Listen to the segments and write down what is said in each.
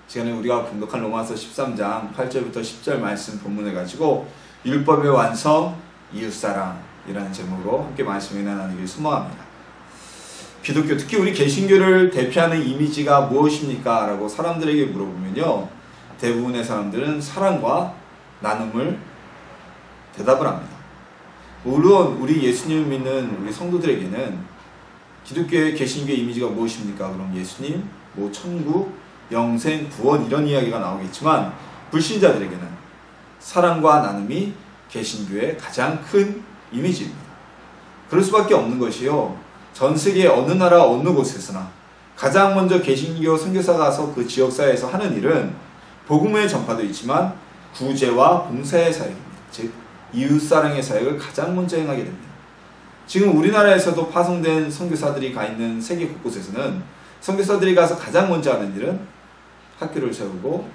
시간에 우리가 봉독한 로마서 13장 8절부터 10절 말씀 본문을 가지고 율법의 완성, 이웃사랑이라는 제목으로 함께 말씀을 나누기를 소망합니다. 기독교, 특히 우리 개신교를 대표하는 이미지가 무엇입니까? 라고 사람들에게 물어보면요, 대부분의 사람들은 사랑과 나눔을 대답을 합니다. 물론 우리 예수님을 믿는 우리 성도들에게는 기독교의 개신교의 이미지가 무엇입니까? 그럼 예수님, 천국, 영생, 구원 이런 이야기가 나오겠지만 불신자들에게는 사랑과 나눔이 개신교의 가장 큰 이미지입니다. 그럴 수밖에 없는 것이요, 전 세계 어느 나라 어느 곳에서나 가장 먼저 개신교 선교사가 가서 그 지역사회에서 하는 일은 복음의 전파도 있지만 구제와 봉사의 사역입니다. 즉 이웃사랑의 사역을 가장 먼저 행하게 됩니다. 지금 우리나라에서도 파송된 선교사들이 가 있는 세계 곳곳에서는 선교사들이 가서 가장 먼저 하는 일은 학교를 세우고,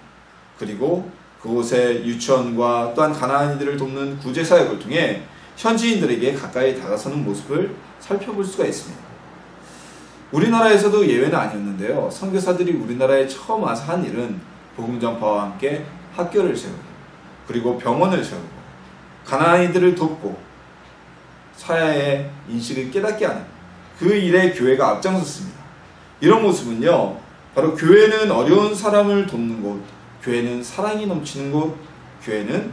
그리고 그곳의 유치원과 또한 가난한 이들을 돕는 구제사역을 통해 현지인들에게 가까이 다가서는 모습을 살펴볼 수가 있습니다. 우리나라에서도 예외는 아니었는데요, 선교사들이 우리나라에 처음 와서 한 일은 복음 전파와 함께 학교를 세우고, 그리고 병원을 세우고, 가난한 이들을 돕고 사회의 인식을 깨닫게 하는 그 일에 교회가 앞장섰습니다. 이런 모습은요, 바로 교회는 어려운 사람을 돕는 곳, 교회는 사랑이 넘치는 곳, 교회는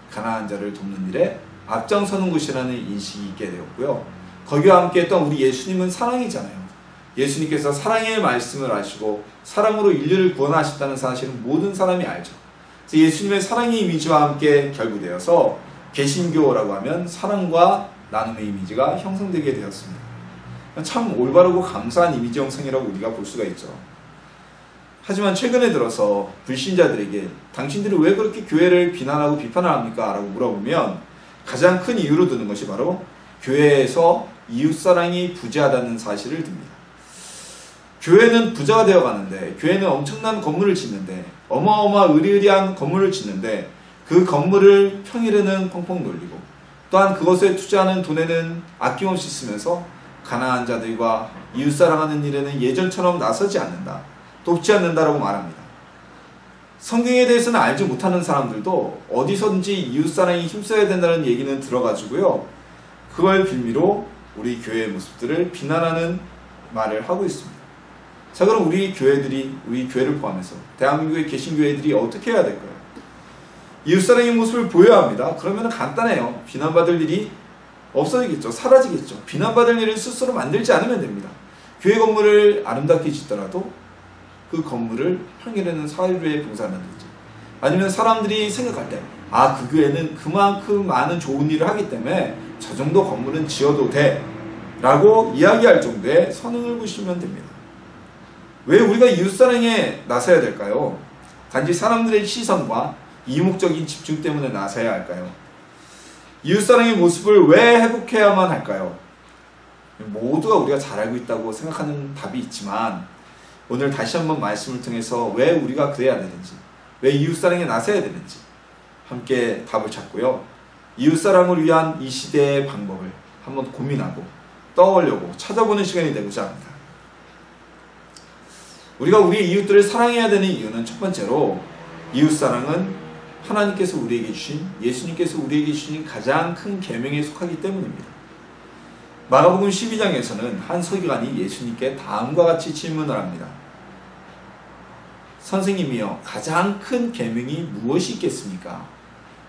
가난한 자를 돕는 일에 앞장서는 곳이라는 인식이 있게 되었고요. 거기와 함께 또 우리 예수님은 사랑이잖아요. 예수님께서 사랑의 말씀을 하시고 사랑으로 인류를 구원하셨다는 사실은 모든 사람이 알죠. 그래서 예수님의 사랑의 이미지와 함께 결부되어서 개신교라고 하면 사랑과 나눔의 이미지가 형성되게 되었습니다. 참 올바르고 감사한 이미지 형성이라고 우리가 볼 수가 있죠. 하지만 최근에 들어서 불신자들에게 당신들이 왜 그렇게 교회를 비난하고 비판을 합니까? 라고 물어보면 가장 큰 이유로 드는 것이 바로 교회에서 이웃사랑이 부재하다는 사실을 듭니다. 교회는 부자가 되어가는데, 교회는 엄청난 건물을 짓는데, 어마어마 으리으리한 건물을 짓는데 그 건물을 평일에는 펑펑 놀리고 또한 그것에 투자하는 돈에는 아낌없이 쓰면서 가난한 자들과 이웃사랑하는 일에는 예전처럼 나서지 않는다, 돕지 않는다라고 말합니다. 성경에 대해서는 알지 못하는 사람들도 어디서든지 이웃사랑이 힘써야 된다는 얘기는 들어가지고요, 그걸 빌미로 우리 교회의 모습들을 비난하는 말을 하고 있습니다. 자, 그럼 우리 교회를 포함해서 대한민국의 개신교회들이 어떻게 해야 될까요? 이웃사랑의 모습을 보여야 합니다. 그러면 간단해요. 비난받을 일이 없어지겠죠. 사라지겠죠. 비난받을 일을 스스로 만들지 않으면 됩니다. 교회 건물을 아름답게 짓더라도 그 건물을 평일에는 사회에 봉사한다든지, 아니면 사람들이 생각할 때 그 교회는 그만큼 많은 좋은 일을 하기 때문에 저 정도 건물은 지어도 돼 라고 이야기할 정도의 선응을 보시면 됩니다. 왜 우리가 이웃사랑에 나서야 될까요? 단지 사람들의 시선과 이목적인 집중 때문에 나서야 할까요? 이웃사랑의 모습을 왜 회복해야만 할까요? 모두가 우리가 잘 알고 있다고 생각하는 답이 있지만, 오늘 다시 한번 말씀을 통해서 왜 우리가 그래야 되는지, 왜 이웃사랑에 나서야 되는지 함께 답을 찾고요, 이웃사랑을 위한 이 시대의 방법을 한번 고민하고 떠올려고 찾아보는 시간이 되고자 합니다. 우리가 우리의 이웃들을 사랑해야 되는 이유는 첫 번째로, 이웃사랑은 하나님께서 우리에게 주신, 예수님께서 우리에게 주신 가장 큰 계명에 속하기 때문입니다. 마가복음 12장에서는 한 서기관이 예수님께 다음과 같이 질문을 합니다. 선생님이여, 가장 큰 계명이 무엇이 있겠습니까?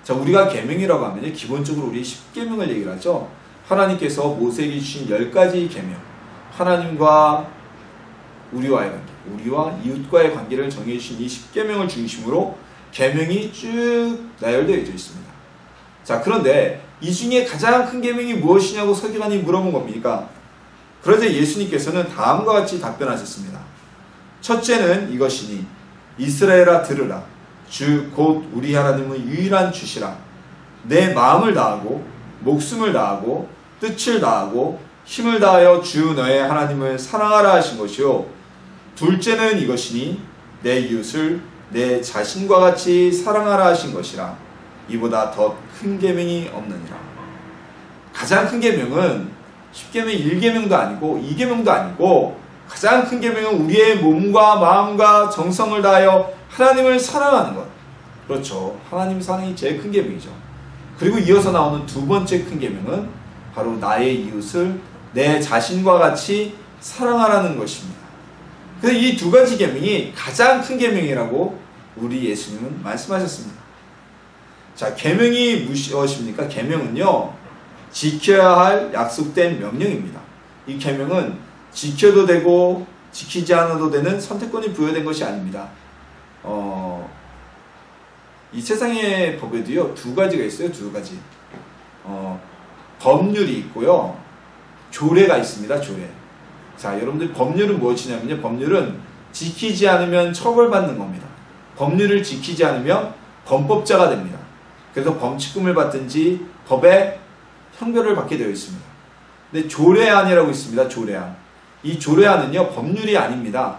자, 우리가 계명이라고 하면 기본적으로 우리 10계명을 얘기를 하죠. 하나님께서 모세에게 주신 10가지 계명, 하나님과 우리와의 관계, 우리와 이웃과의 관계를 정해주신 이 10계명을 중심으로 계명이 쭉 나열되어 있습니다. 자, 그런데 이 중에 가장 큰 계명이 무엇이냐고 서기관이 물어본 겁니까? 그러자 예수님께서는 다음과 같이 답변하셨습니다. 첫째는 이것이니, 이스라엘아 들으라. 주 곧 우리 하나님은 유일한 주시라. 내 마음을 다하고 목숨을 다하고 뜻을 다하고 힘을 다하여 주 너의 하나님을 사랑하라 하신 것이요, 둘째는 이것이니 내 이웃을 내 자신과 같이 사랑하라 하신 것이라. 이보다 더 큰 계명이 없느니라. 가장 큰 계명은 10계명 1계명도 아니고 2계명도 아니고 가장 큰 계명은 우리의 몸과 마음과 정성을 다하여 하나님을 사랑하는 것. 그렇죠. 하나님 사랑이 제일 큰 계명이죠. 그리고 이어서 나오는 두 번째 큰 계명은 바로 나의 이웃을 내 자신과 같이 사랑하라는 것입니다. 그래서 이 두 가지 계명이 가장 큰 계명이라고 우리 예수님은 말씀하셨습니다. 자, 계명이 무엇입니까? 계명은요, 지켜야 할 약속된 명령입니다. 이 계명은 지켜도 되고 지키지 않아도 되는 선택권이 부여된 것이 아닙니다. 이 세상의 법에도요, 두 가지가 있어요. 두 가지. 법률이 있고요, 조례가 있습니다. 조례. 자, 여러분들 법률은 무엇이냐면요, 법률은 지키지 않으면 처벌받는 겁니다. 법률을 지키지 않으면 범법자가 됩니다. 그래서 범칙금을 받든지 법에 형벌을 받게 되어 있습니다. 근데 조례안이라고 있습니다. 조례안. 이 조례안은요, 법률이 아닙니다.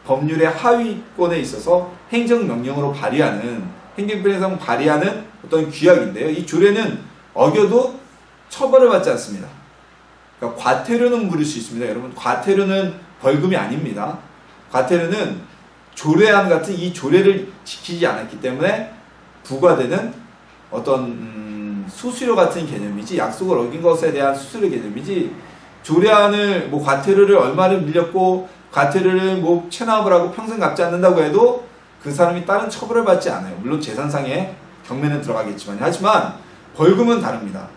법률의 하위권에 있어서 행정명령으로 발의하는, 행정부에서 발의하는 어떤 규약인데요. 이 조례는 어겨도 처벌을 받지 않습니다. 그러니까 과태료는 물을 수 있습니다. 여러분, 과태료는 벌금이 아닙니다. 과태료는 조례안 같은 이 조례를 지키지 않았기 때문에 부과되는 어떤 수수료 같은 개념이지, 약속을 어긴 것에 대한 수수료 개념이지, 조례안을 과태료를 얼마를 밀렸고 과태료를 체납을 하고 평생 갚지 않는다고 해도 그 사람이 다른 처벌을 받지 않아요. 물론 재산상의 경매는 들어가겠지만, 하지만 벌금은 다릅니다.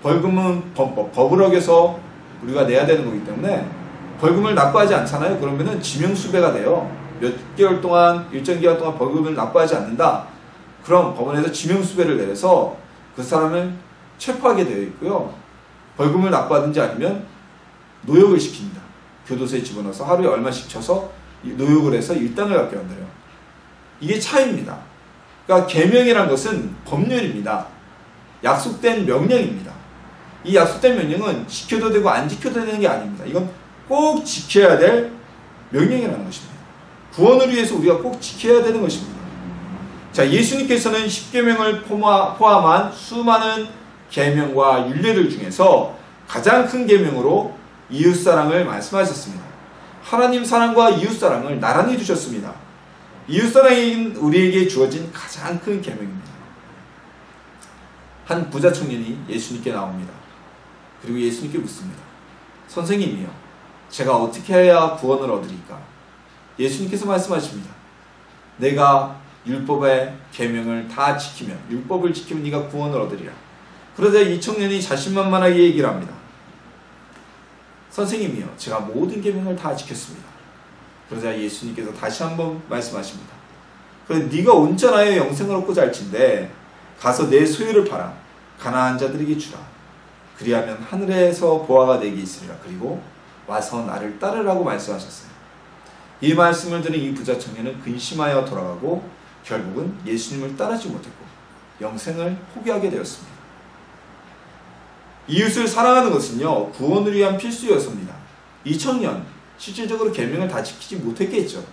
벌금은 법을 어겨서 우리가 내야 되는 거기 때문에 벌금을 납부하지 않잖아요. 그러면은 지명수배가 돼요. 몇 개월 동안, 일정 기간 동안 벌금을 납부하지 않는다. 그럼 법원에서 지명수배를 내려서 그 사람을 체포하게 되어 있고요. 벌금을 납부하든지 아니면 노역을 시킵니다. 교도소에 집어넣어서 하루에 얼마씩 쳐서 노역을 해서 일당을 갖게 만들어요. 이게 차이입니다. 그러니까 계명이란 것은 법률입니다. 약속된 명령입니다. 이 약속된 명령은 지켜도 되고 안 지켜도 되는 게 아닙니다. 이건 꼭 지켜야 될 명령이라는 것입니다. 구원을 위해서 우리가 꼭 지켜야 되는 것입니다. 자, 예수님께서는 십계명을 포함한 수많은 계명과 율례들 중에서 가장 큰 계명으로 이웃사랑을 말씀하셨습니다. 하나님 사랑과 이웃사랑을 나란히 두셨습니다. 이웃사랑이 우리에게 주어진 가장 큰 계명입니다. 한 부자 청년이 예수님께 나옵니다. 그리고 예수님께 묻습니다. 선생님이요, 제가 어떻게 해야 구원을 얻으리까? 예수님께서 말씀하십니다. 내가 율법의 계명을 다 지키면, 율법을 지키면 네가 구원을 얻으리라. 그러자 이 청년이 자신만만하게 얘기를 합니다. 선생님이요, 제가 모든 계명을 다 지켰습니다. 그러자 예수님께서 다시 한번 말씀하십니다. 그래, 네가 온전하여 영생을 얻고자 할진대 가서 내 소유를 팔아 가난한 자들에게 주라. 그리하면 하늘에서 보화가 내게 있으리라. 그리고 와서 나를 따르라고 말씀하셨어요. 이 말씀을 들은 이 부자 청년은 근심하여 돌아가고 결국은 예수님을 따르지 못했고 영생을 포기하게 되었습니다. 이웃을 사랑하는 것은요, 구원을 위한 필수 요소입니다. 이 청년, 실질적으로 계명을 다 지키지 못했겠죠.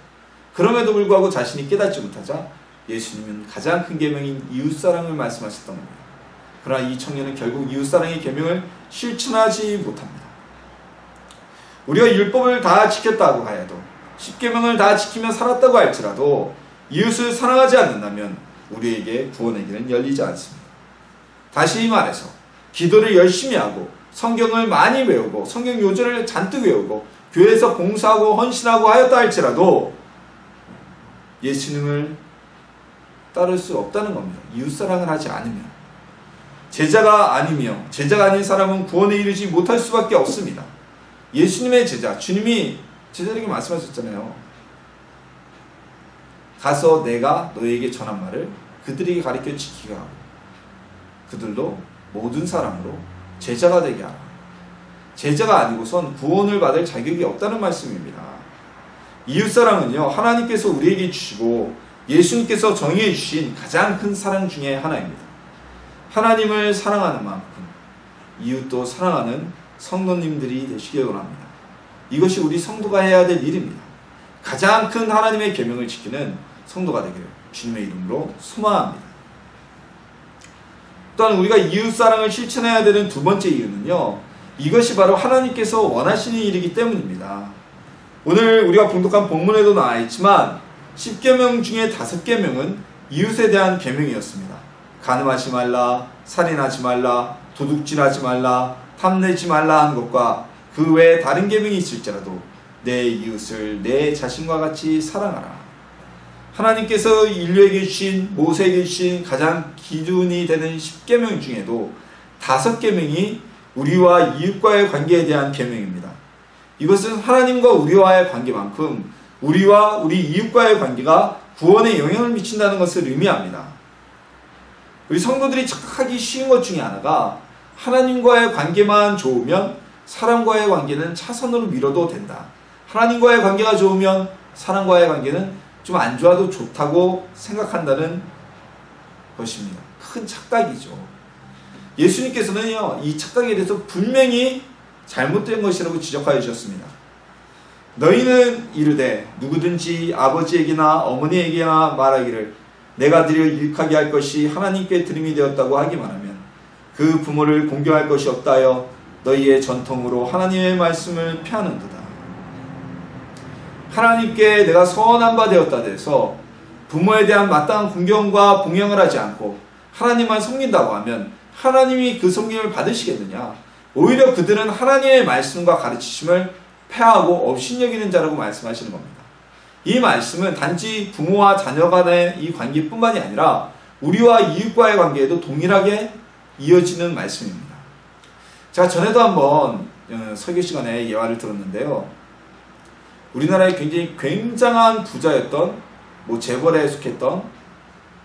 그럼에도 불구하고 자신이 깨닫지 못하자 예수님은 가장 큰 계명인 이웃사랑을 말씀하셨던 겁니다. 그러나 이 청년은 결국 이웃사랑의 계명을 실천하지 못합니다. 우리가 율법을 다 지켰다고 하여도, 십계명을 다 지키며 살았다고 할지라도 이웃을 사랑하지 않는다면 우리에게 구원의 길은 열리지 않습니다. 다시 말해서 기도를 열심히 하고 성경을 많이 외우고 성경 요절을 잔뜩 외우고 교회에서 봉사하고 헌신하고 하였다 할지라도 예수님을 따를 수 없다는 겁니다. 이웃사랑을 하지 않으면. 제자가 아니며 제자가 아닌 사람은 구원에 이르지 못할 수밖에 없습니다. 예수님의 제자, 주님이 제자에게 말씀하셨잖아요. 가서 내가 너에게 전한 말을 그들에게 가르쳐 지키게 하고 그들도 모든 사람으로 제자가 되게 하라. 제자가 아니고선 구원을 받을 자격이 없다는 말씀입니다. 이웃사랑은요, 하나님께서 우리에게 주시고 예수님께서 정의해 주신 가장 큰 사랑 중에 하나입니다. 하나님을 사랑하는 만큼 이웃도 사랑하는 성도님들이 되시길 원합니다. 이것이 우리 성도가 해야 될 일입니다. 가장 큰 하나님의 계명을 지키는 성도가 되기를 주님의 이름으로 소망합니다. 또한 우리가 이웃사랑을 실천해야 되는 두 번째 이유는요, 이것이 바로 하나님께서 원하시는 일이기 때문입니다. 오늘 우리가 봉독한 본문에도 나와 있지만 10계명 중에 5계명은 이웃에 대한 계명이었습니다. 간음하지 말라, 살인하지 말라, 도둑질하지 말라, 탐내지 말라 하는 것과 그 외에 다른 계명이 있을지라도 내 이웃을 내 자신과 같이 사랑하라. 하나님께서 인류에게 주신, 모세에게 주신 가장 기준이 되는 10계명 중에도 5계명이 우리와 이웃과의 관계에 대한 계명입니다. 이것은 하나님과 우리와의 관계만큼 우리와 우리 이웃과의 관계가 구원에 영향을 미친다는 것을 의미합니다. 우리 성도들이 착각하기 쉬운 것 중에 하나가 하나님과의 관계만 좋으면 사람과의 관계는 차선으로 밀어도 된다. 하나님과의 관계가 좋으면 사람과의 관계는 좀 안 좋아도 좋다고 생각한다는 것입니다. 큰 착각이죠. 예수님께서는요, 이 착각에 대해서 분명히 잘못된 것이라고 지적하여 주셨습니다. 너희는 이르되 누구든지 아버지에게나 어머니에게나 말하기를 내가 드려 유익하게 할 것이 하나님께 드림이 되었다고 하기만 하면 그 부모를 공경할 것이 없다 하여 너희의 전통으로 하나님의 말씀을 폐하는도다. 하나님께 내가 선한 바 되었다 해서 부모에 대한 마땅한 공경과 봉양을 하지 않고 하나님만 섬긴다고 하면 하나님이 그 섬김을 받으시겠느냐? 오히려 그들은 하나님의 말씀과 가르치심을 폐하고 업신여기는 자라고 말씀하시는 겁니다. 이 말씀은 단지 부모와 자녀 간의 이 관계뿐만이 아니라 우리와 이웃과의 관계에도 동일하게 이어지는 말씀입니다. 제가 전에도 한번 설교 시간에 예화를 들었는데요. 우리나라에 굉장한 부자였던 재벌에 속했던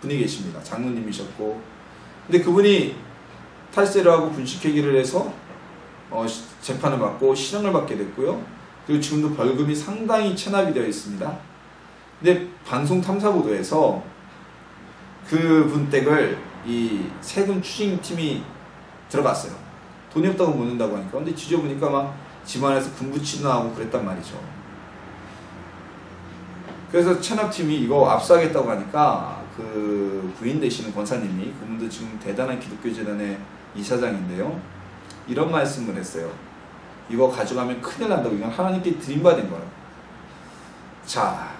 분이 계십니다. 장로님이셨고, 근데 그분이 탈세를 하고 분식회계를 해서 재판을 받고 실형을 받게 됐고요. 그리고 지금도 벌금이 상당히 체납이 되어 있습니다. 근데 방송 탐사보도에서 그분 댁을 이 세금 추징팀이 들어갔어요. 돈이 없다고 묻는다고 하니까. 근데 뒤져보니까 막 집안에서 금부치도 나오고 그랬단 말이죠. 그래서 체납팀이 이거 압수하겠다고 하니까 그 부인 되시는 권사님이, 그분도 지금 대단한 기독교재단의 이사장인데요, 이런 말씀을 했어요. 이거 가져가면 큰일 난다고. 이건 하나님께 드림받은 거라고. 자,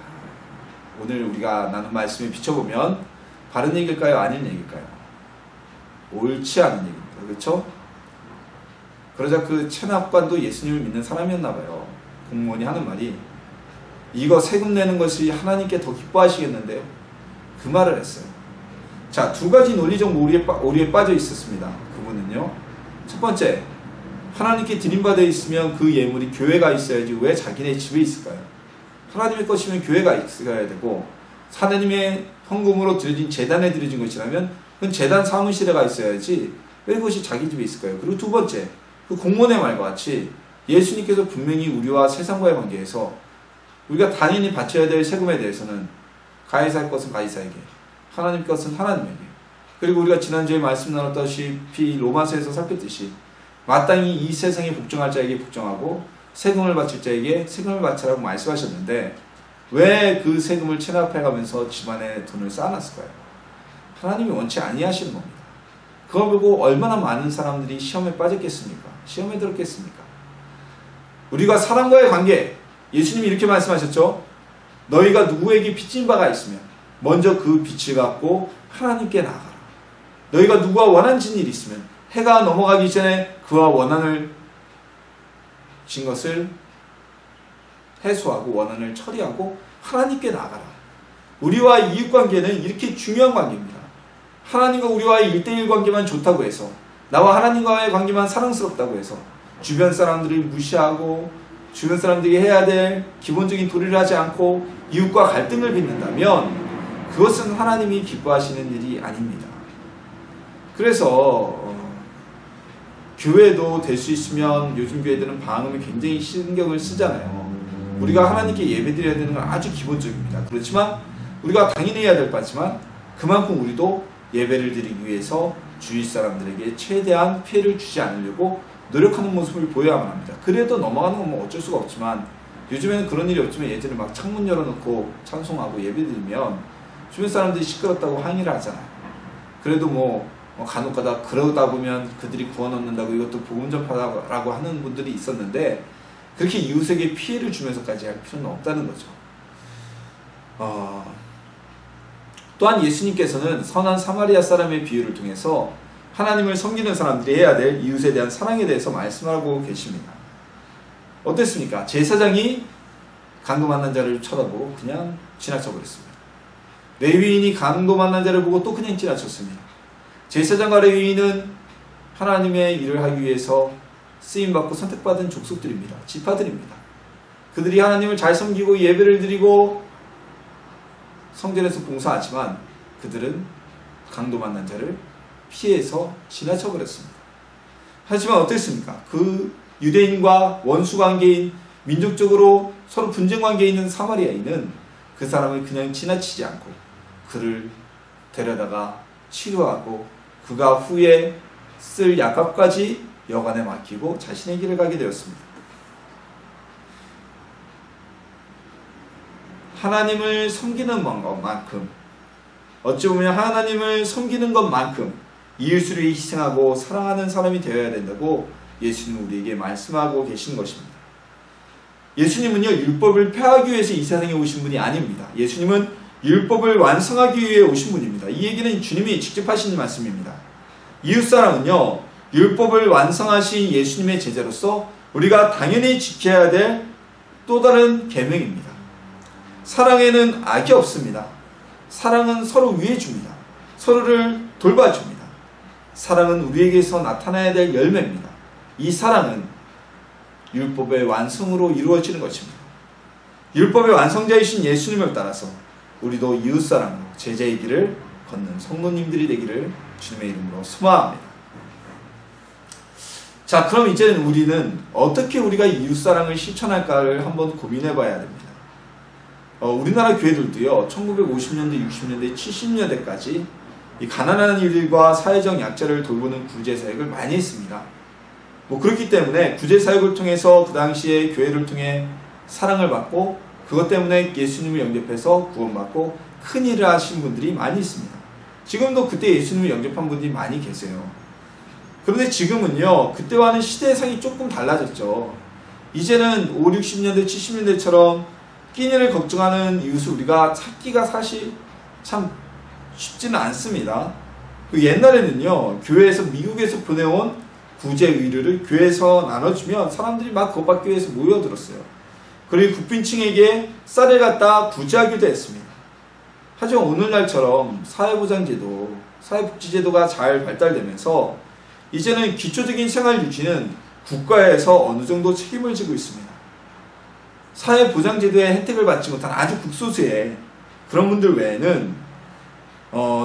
오늘 우리가 나눈 말씀에 비춰보면 바른 얘기일까요? 아닌 얘기일까요? 옳지 않은 얘기입니다. 그렇죠? 그러자 그 체납관도 예수님을 믿는 사람이었나 봐요. 공무원이 하는 말이 이거 세금 내는 것이 하나님께 더 기뻐하시겠는데요? 그 말을 했어요. 자, 두 가지 논리적 오류에 빠져 있었습니다. 그분은요. 첫 번째, 하나님께 드림받아 있으면 그 예물이 교회가 있어야지 왜 자기네 집에 있을까요? 하나님의 것이면 교회가 있어야 되고, 하나님의 헌금으로 드려진 재단에 드려진 것이라면 그건 재단 사무실에 가 있어야지 왜 그것이 자기 집에 있을까요? 그리고 두 번째, 그 공무원의 말과 같이 예수님께서 분명히 우리와 세상과의 관계에서 우리가 당연히 바쳐야 될 세금에 대해서는 가이사의 것은 가이사에게, 하나님 것은 하나님에게, 그리고 우리가 지난주에 말씀 나눴다시피 로마서에서 살폈듯이 마땅히 이 세상에 복종할 자에게 복종하고 세금을 바칠 자에게 세금을 바치라고 말씀하셨는데 왜 그 세금을 체납해가면서 집안에 돈을 쌓아놨을까요? 하나님이 원치 아니하시는 겁니다. 그걸 보고 얼마나 많은 사람들이 시험에 빠졌겠습니까? 시험에 들었겠습니까? 우리가 사람과의 관계, 예수님이 이렇게 말씀하셨죠. 너희가 누구에게 빚진 바가 있으면 먼저 그 빚을 갚고 하나님께 나아가라. 너희가 누구와 원한진 일이 있으면 해가 넘어가기 전에 그와 원한을 진 것을 해소하고 원한을 처리하고 하나님께 나아가라. 우리와 이웃관계는 이렇게 중요한 관계입니다. 하나님과 우리와의 1대1 관계만 좋다고 해서, 나와 하나님과의 관계만 사랑스럽다고 해서 주변 사람들을 무시하고 주변 사람들이 해야 될 기본적인 도리를 하지 않고 이웃과 갈등을 빚는다면 그것은 하나님이 기뻐하시는 일이 아닙니다. 그래서 교회도 될 수 있으면 요즘 교회들은 방음에 굉장히 신경을 쓰잖아요. 우리가 하나님께 예배드려야 되는 건 아주 기본적입니다. 그렇지만 우리가 당연히 해야 될 바지만 그만큼 우리도 예배를 드리기 위해서 주위 사람들에게 최대한 피해를 주지 않으려고 노력하는 모습을 보여야만 합니다. 그래도 넘어가는 건 뭐 어쩔 수가 없지만, 요즘에는 그런 일이 없지만 예전에 막 창문 열어놓고 찬송하고 예배드리면 주변 사람들이 시끄럽다고 항의를 하잖아요. 그래도 간혹가다 그러다 보면 그들이 구원 얻는다고 이것도 복음 전파라고 하는 분들이 있었는데, 그렇게 이웃에게 피해를 주면서까지 할 필요는 없다는 거죠. 또한 예수님께서는 선한 사마리아 사람의 비유를 통해서 하나님을 섬기는 사람들이 해야 될 이웃에 대한 사랑에 대해서 말씀하고 계십니다. 어땠습니까? 제사장이 강도 만난 자를 쳐다보고 그냥 지나쳐 버렸습니다. 레위인이 강도 만난 자를 보고 또 그냥 지나쳤습니다. 제사장과 레위인은 하나님의 일을 하기 위해서 쓰임받고 선택받은 족속들입니다. 지파들입니다. 그들이 하나님을 잘 섬기고 예배를 드리고 성전에서 봉사하지만 그들은 강도 만난 자를 피해서 지나쳐 버렸습니다. 하지만 어땠습니까? 그 유대인과 원수 관계인, 민족적으로 서로 분쟁 관계에 있는 사마리아인은 그 사람을 그냥 지나치지 않고 그를 데려다가 치료하고 그가 후에 쓸 약값까지 여관에 맡기고 자신의 길을 가게 되었습니다. 하나님을 섬기는 것만큼, 어찌 보면 하나님을 섬기는 것만큼 이웃을 위해 희생하고 사랑하는 사람이 되어야 된다고 예수님은 우리에게 말씀하고 계신 것입니다. 예수님은요, 율법을 폐하기 위해서 이 세상에 오신 분이 아닙니다. 예수님은 율법을 완성하기 위해 오신 분입니다. 이 얘기는 주님이 직접 하신 말씀입니다. 이웃사랑은요, 율법을 완성하신 예수님의 제자로서 우리가 당연히 지켜야 될 또 다른 계명입니다. 사랑에는 악이 없습니다. 사랑은 서로 위해줍니다. 서로를 돌봐줍니다. 사랑은 우리에게서 나타나야 될 열매입니다. 이 사랑은 율법의 완성으로 이루어지는 것입니다. 율법의 완성자이신 예수님을 따라서 우리도 이웃사랑으로 제자의 길을 걷는 성도님들이 되기를 주님의 이름으로 소망합니다. 자, 그럼 이제는 우리는 어떻게 우리가 이웃사랑을 실천할까를 한번 고민해 봐야 됩니다. 우리나라 교회들도요, 1950년대, 60년대, 70년대까지 이 가난한 이들과 사회적 약자를 돌보는 구제사역을 많이 했습니다. 그렇기 때문에 구제사역을 통해서 그 당시에 교회를 통해 사랑을 받고 그것 때문에 예수님을 영접해서 구원받고 큰 일을 하신 분들이 많이 있습니다. 지금도 그때 예수님을 영접한 분들이 많이 계세요. 그런데 지금은요, 그때와는 시대상이 조금 달라졌죠. 이제는 5, 60년대, 70년대처럼 끼니를 걱정하는 이웃을 우리가 찾기가 사실 참 쉽지는 않습니다. 옛날에는요, 교회에서 미국에서 보내온 구제 의류를 교회에서 나눠주면 사람들이 막 그것 받기 위해서 모여들었어요. 그리고 국빈층에게 쌀을 갖다 구제하기도 했습니다. 하지만 오늘날처럼 사회보장제도, 사회복지제도가 잘 발달되면서 이제는 기초적인 생활 유지는 국가에서 어느 정도 책임을 지고 있습니다. 사회보장제도의 혜택을 받지 못한 아주 극소수의 그런 분들 외에는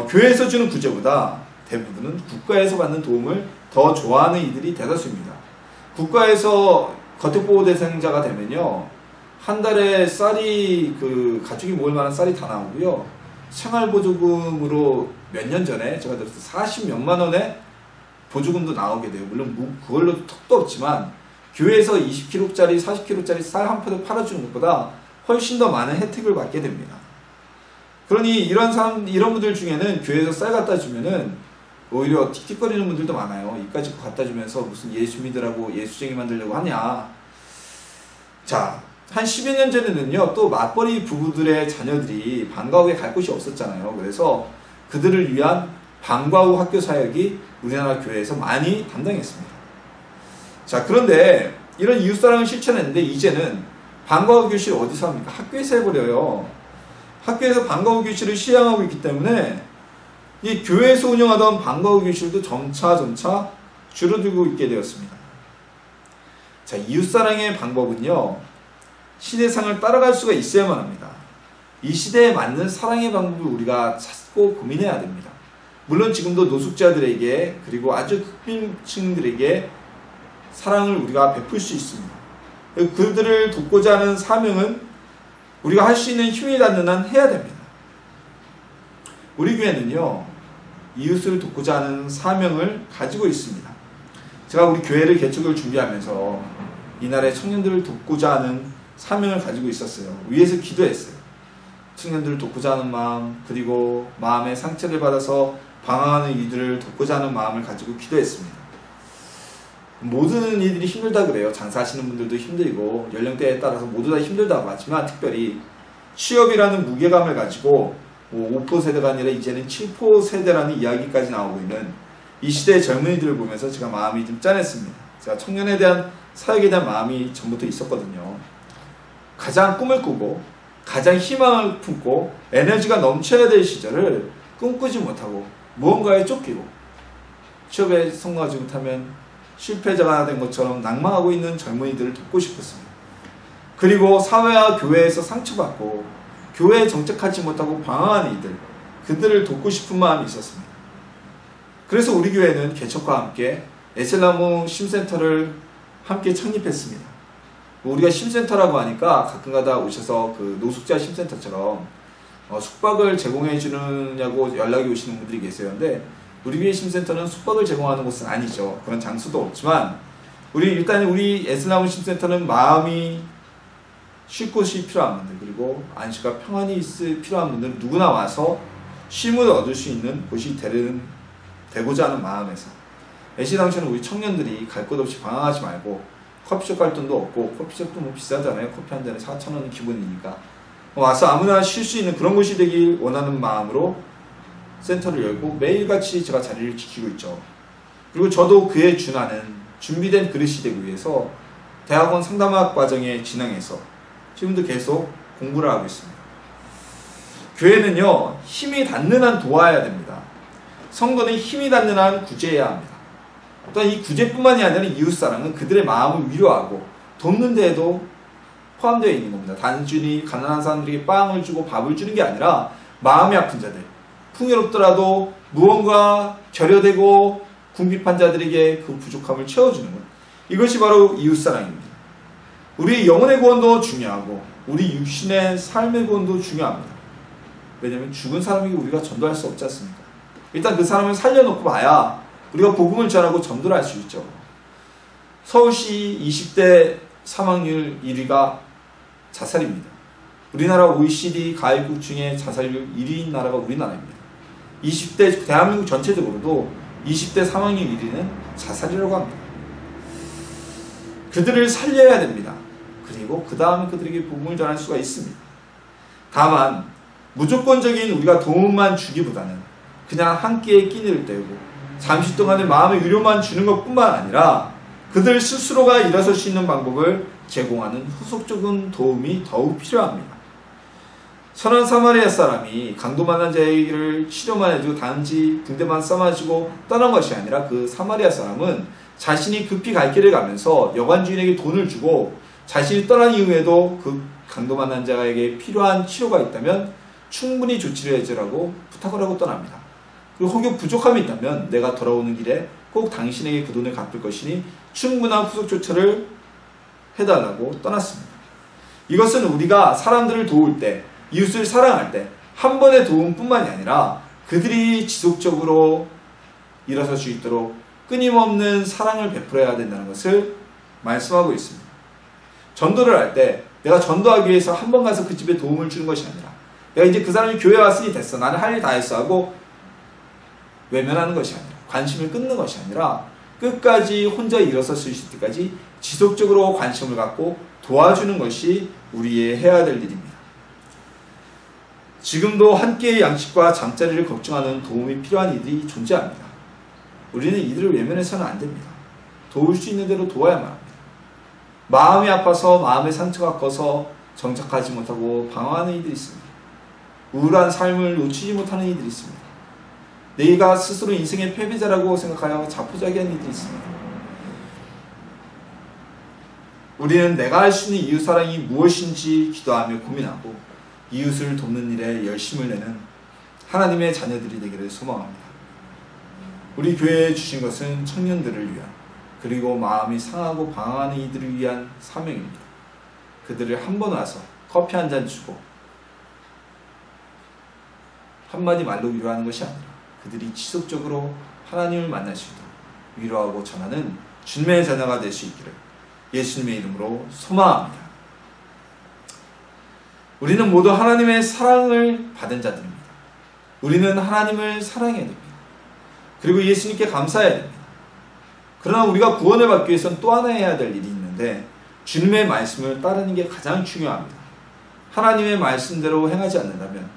교회에서 주는 구제보다 대부분은 국가에서 받는 도움을 더 좋아하는 이들이 대다수입니다. 국가에서 거택보호 대상자가 되면요, 한 달에 쌀이 가족이 먹을 만한 쌀이 다 나오고요, 생활보조금으로 몇 년 전에 제가 들었을 때 40몇만 원의 보조금도 나오게 돼요. 물론 그걸로 턱도 없지만 교회에서 20kg짜리 40kg짜리 쌀 한 포대 팔아주는 것보다 훨씬 더 많은 혜택을 받게 됩니다. 그러니 이런 분들 중에는 교회에서 쌀 갖다 주면은 오히려 틱틱거리는 분들도 많아요. 이까짓 거 갖다 주면서 무슨 예수 믿으라고 예수쟁이 만들려고 하냐. 자, 한 10여 년 전에는요, 또 맞벌이 부부들의 자녀들이 방과 후에 갈 곳이 없었잖아요. 그래서 그들을 위한 방과 후 학교 사역이 우리나라 교회에서 많이 담당했습니다. 자, 그런데 이런 이웃사랑을 실천했는데 이제는 방과 후 교실 어디서 합니까? 학교에서 해버려요. 학교에서 방과 후 교실을 시행하고 있기 때문에 이 교회에서 운영하던 방과 후 교실도 점차 줄어들고 있게 되었습니다. 자, 이웃사랑의 방법은요, 시대상을 따라갈 수가 있어야만 합니다. 이 시대에 맞는 사랑의 방법을 우리가 찾고 고민해야 됩니다. 물론 지금도 노숙자들에게 그리고 아주 극빈층들에게 사랑을 우리가 베풀 수 있습니다. 그들을 돕고자 하는 사명은 우리가 할 수 있는 힘이 닿는 한 해야 됩니다. 우리 교회는요, 이웃을 돕고자 하는 사명을 가지고 있습니다. 제가 우리 교회를 개척을 준비하면서 이날의 청년들을 돕고자 하는 사명을 가지고 있었어요. 위에서 기도했어요. 청년들을 돕고자 하는 마음, 그리고 마음의 상처를 받아서 방황하는 이들을 돕고자 하는 마음을 가지고 기도했습니다. 모든 이들이 힘들다 그래요. 장사하시는 분들도 힘들고 연령대에 따라서 모두 다 힘들다고 하지만 특별히 취업이라는 무게감을 가지고 5포 세대가 아니라 이제는 7포 세대라는 이야기까지 나오고 있는 이 시대의 젊은이들을 보면서 제가 마음이 좀 짠했습니다. 제가 청년에 대한 사역에 대한 마음이 전부터 있었거든요. 가장 꿈을 꾸고 가장 희망을 품고 에너지가 넘쳐야 될 시절을 꿈꾸지 못하고 무언가에 쫓기고 취업에 성공하지 못하면 실패자가 된 것처럼 낭망하고 있는 젊은이들을 돕고 싶었습니다. 그리고 사회와 교회에서 상처받고 교회에 정착하지 못하고 방황하는 이들, 그들을 돕고 싶은 마음이 있었습니다. 그래서 우리 교회는 개척과 함께 에셀나무 심센터를 함께 창립했습니다. 우리가 심센터라고 하니까 가끔가다 오셔서 그 노숙자 심센터처럼 숙박을 제공해 주느냐고 연락이 오시는 분들이 계세요. 근데 우리 교회 심센터는 숙박을 제공하는 곳은 아니죠. 그런 장소도 없지만 일단 우리 에셀나무 심센터는 마음이 쉴 곳이 필요한 분들, 그리고 안식과 평안이 필요한 분들 누구나 와서 쉼을 얻을 수 있는 곳이 되고자 하는 마음에서 애시당초는 우리 청년들이 갈 곳 없이 방황하지 말고 커피숍 갈 돈도 없고 커피숍도 뭐 비싸잖아요. 커피 한 잔에 4,000원은 기본이니까 와서 아무나 쉴 수 있는 그런 곳이 되길 원하는 마음으로 센터를 열고 매일같이 제가 자리를 지키고 있죠. 그리고 저도 그에 준하는 준비된 그릇이 되기 위해서 대학원 상담학 과정에 진행해서 지금도 계속 공부를 하고 있습니다. 교회는요, 힘이 닿는 한 도와야 됩니다. 성도는 힘이 닿는 한 구제해야 합니다. 또한 이 구제뿐만이 아니라 이웃사랑은 그들의 마음을 위로하고 돕는 데에도 포함되어 있는 겁니다. 단순히 가난한 사람들에게 빵을 주고 밥을 주는 게 아니라 마음이 아픈 자들, 풍요롭더라도 무언가 결여되고 궁핍한 자들에게 그 부족함을 채워주는 것, 이것이 바로 이웃사랑입니다. 우리 영혼의 구원도 중요하고 우리 육신의 삶의 구원도 중요합니다. 왜냐하면 죽은 사람에게 우리가 전도할 수 없지 않습니까? 일단 그 사람을 살려놓고 봐야 우리가 복음을 전하고 전도를 할 수 있죠. 서울시 20대 사망률 1위가 자살입니다. 우리나라 OECD 가입국 중에 자살률 1위인 나라가 우리나라입니다. 20대 대한민국 전체적으로도 20대 사망률 1위는 자살이라고 합니다. 그들을 살려야 됩니다. 그리고 그 다음에 그들에게 복음을 전할 수가 있습니다. 다만 무조건적인 우리가 도움만 주기보다는 그냥 한 끼의 끼니를 때우고 잠시 동안의 마음의 위로만 주는 것뿐만 아니라 그들 스스로가 일어설 수 있는 방법을 제공하는 후속적인 도움이 더욱 필요합니다. 선한 사마리아 사람이 강도 만난 자에게를 치료만 해주고 단지 붕대만 싸마주고 떠난 것이 아니라 그 사마리아 사람은 자신이 급히 갈 길을 가면서 여관 주인에게 돈을 주고 자신이 떠난 이후에도 그 강도 만난 자에게 필요한 치료가 있다면 충분히 조치를 해주라고 부탁을 하고 떠납니다. 그리고 혹여 부족함이 있다면 내가 돌아오는 길에 꼭 당신에게 그 돈을 갚을 것이니 충분한 후속 조처를 해달라고 떠났습니다. 이것은 우리가 사람들을 도울 때, 이웃을 사랑할 때 한 번의 도움뿐만이 아니라 그들이 지속적으로 일어설 수 있도록 끊임없는 사랑을 베풀어야 된다는 것을 말씀하고 있습니다. 전도를 할 때 내가 전도하기 위해서 한 번 가서 그 집에 도움을 주는 것이 아니라 내가 이제 그 사람이 교회 왔으니 됐어, 나는 할 일 다 했어 하고 외면하는 것이 아니라, 관심을 끊는 것이 아니라 끝까지 혼자 일어설 수 있을 때까지 지속적으로 관심을 갖고 도와주는 것이 우리의 해야 될 일입니다. 지금도 한 끼의 양식과 잠자리를 걱정하는 도움이 필요한 이들이 존재합니다. 우리는 이들을 외면해서는 안 됩니다. 도울 수 있는 대로 도와야만 합니다. 마음이 아파서 마음의 상처가 커서 정착하지 못하고 방황하는 이들이 있습니다. 우울한 삶을 놓치지 못하는 이들이 있습니다. 내가 스스로 인생의 패배자라고 생각하여 자포자기한 이들이 있습니다. 우리는 내가 할 수 있는 이웃사랑이 무엇인지 기도하며 고민하고 이웃을 돕는 일에 열심을 내는 하나님의 자녀들이 되기를 소망합니다. 우리 교회에 주신 것은 청년들을 위한, 그리고 마음이 상하고 방황하는 이들을 위한 사명입니다. 그들을 한 번 와서 커피 한 잔 주고 한마디 말로 위로하는 것이 아니라 그들이 지속적으로 하나님을 만날 수 있도록 위로하고 전하는 주님의 자녀가 될 수 있기를 예수님의 이름으로 소망합니다. 우리는 모두 하나님의 사랑을 받은 자들입니다. 우리는 하나님을 사랑해야 됩니다. 그리고 예수님께 감사해야 됩니다. 그러나 우리가 구원을 받기 위해서는 또 하나 해야 될 일이 있는데 주님의 말씀을 따르는 게 가장 중요합니다. 하나님의 말씀대로 행하지 않는다면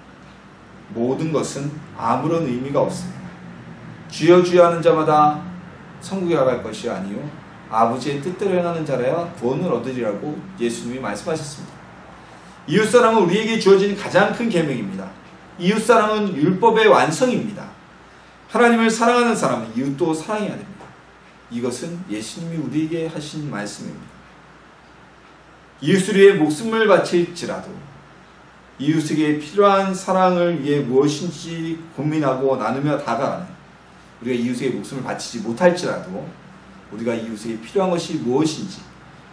모든 것은 아무런 의미가 없습니다. 주여 주여 하는 자마다 천국에 갈 것이 아니요 아버지의 뜻대로 행하는 자라야 구원을 얻으리라고 예수님이 말씀하셨습니다. 이웃사랑은 우리에게 주어진 가장 큰 계명입니다. 이웃사랑은 율법의 완성입니다. 하나님을 사랑하는 사람은 이웃도 사랑해야 됩니다. 이것은 예수님이 우리에게 하신 말씀입니다. 이웃을 위해 목숨을 바칠지라도 이웃에게 필요한 사랑을 위해 무엇인지 고민하고 나누며 다가가는, 우리가 이웃에게 목숨을 바치지 못할지라도 우리가 이웃에게 필요한 것이 무엇인지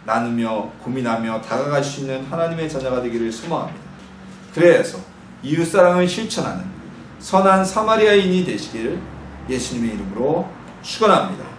나누며 고민하며 다가갈 수 있는 하나님의 자녀가 되기를 소망합니다. 그래서 이웃사랑을 실천하는 선한 사마리아인이 되시기를 예수님의 이름으로 축원합니다.